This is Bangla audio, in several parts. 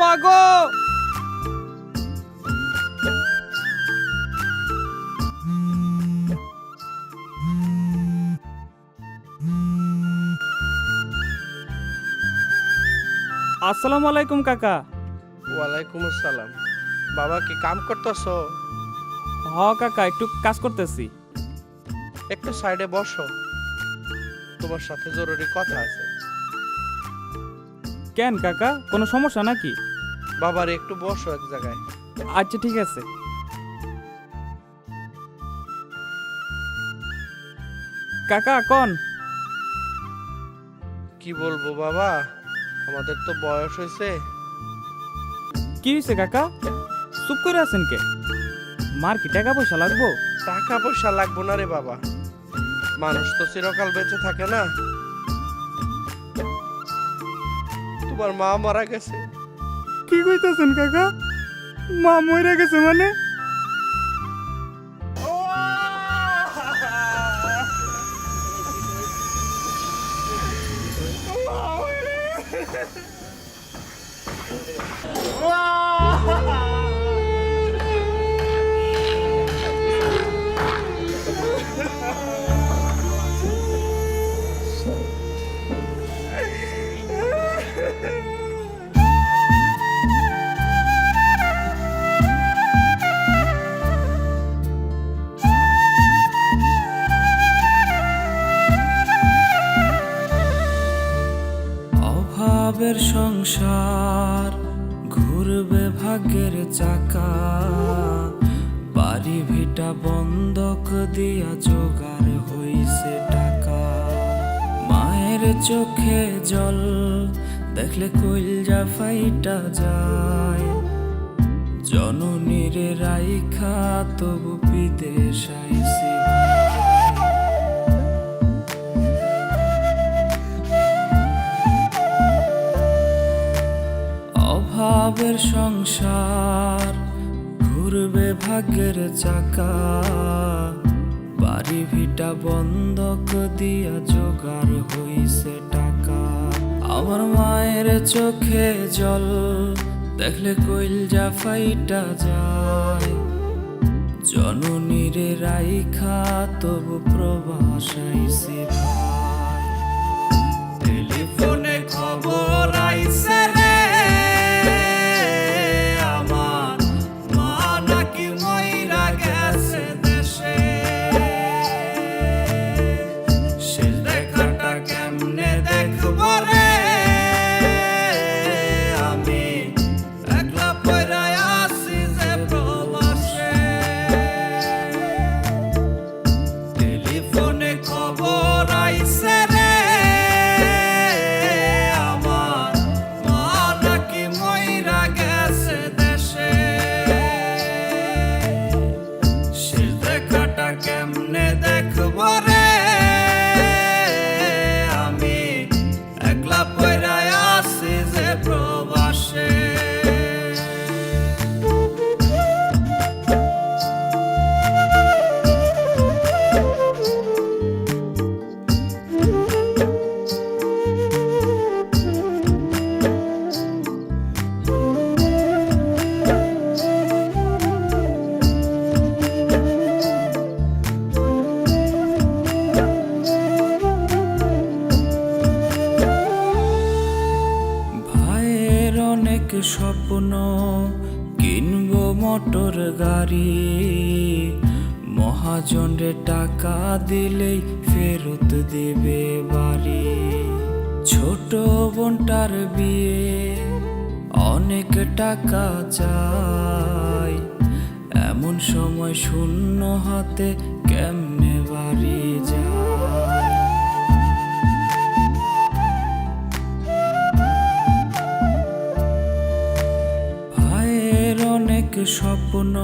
মা গো! আসসালামু আলাইকুম কাকা। ওয়ালাইকুম আসসালাম। বাবা কি কাম করতেছো? হ কাকা, একটু কাজ করতেছি। একটু সাইডে বসো, তোমার সাথে জরুরি কথা আছে। কেন কাকা, কোনো সমস্যা নাকি? বাবার একটু বসো এক জায়গায়। আচ্ছা ঠিক আছে। কাকা কোন? কি বলবো বাবা, আমাদের তো বয়স হয়েছে। কি হয়েছে কাকা? চুপ করে আছেন কে? মার কি টাকা পয়সা লাগবো? টাকা পয়সা লাগবো না রে বাবা, মানুষ তো চিরকাল বেঁচে থাকে না। তোমার মা মারা গেছে। কি কইতাছেন কাকা? মা মরে গেছে মানে? অভাবের সংসার, ঘুরবে ভাগ্যের চাকা, বাড়ি ভিটা বন্ধক দিয়া জোগাড় হইছে টাকা। মায়ের চোখে জল দেখলে কইলজা ফাইটা যায়, জননীর রাইখা তবু বিদেশ আইছি। অভাবের সংসার, ঘুরবে ভাগ্যের চাকা, বাড়ি ভিটা বন্ধক দিয়া জোগাড় হইছে টাকা। আমার মায়ের চোখে জল দেখলে কইলজা ফাইটা যায়, জননীর রাইখা তবু প্রবাস আইছে ভাই। টেলিফোনে খবর আইছে রে, আমার মা নাকি মইরা গেছে দেশে। শেষ দেখাটা কেমনে দেখবো রে, আমি একলা পইরা আছি যে প্রবাসে। টেলিফোনে খবর আইছে রে, আমার মা নাকি মইরা গেছে দেশে। শেষ দেখাটা কেমনে দেখবো রে, আমি একলা পইরা আছি যে প্রবাসে। ভাইয়ের অনেক স্বপ্ন, কিনবো মোটর গাড়ি, মহাজনরে টাকা দিলেই ফেরত দেবে বাড়ি। ছোট বোনটার বিয়ে, অনেক টাকা চাই, এমন সময় শূন্য হাতে কেমনে বাড়ি যায়। ভাইয়ের অনেক স্বপ্ন,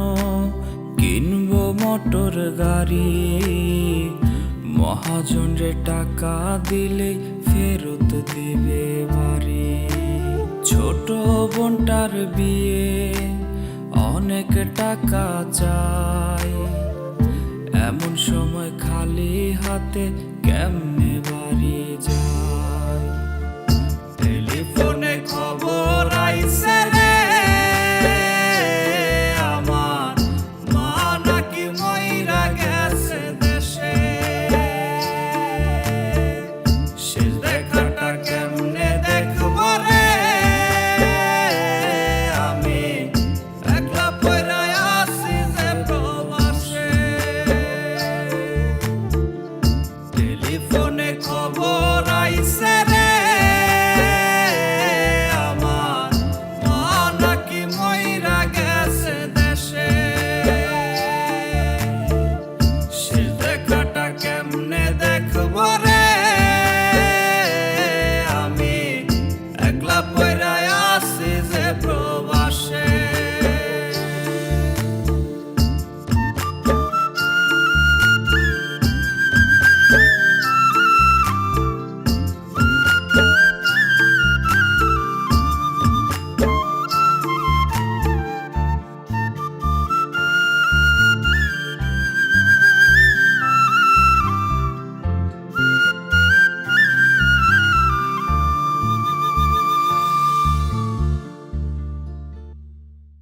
কিনবো মোটর গাড়ি, মহাজনরে টাকা দিলেই ফেরত দেবে বাড়ি। ছোট বোনটার বিয়ে, অনেক টাকা চাই, এমন সময় খালি হাতে কেমনে বাড়ি যায়।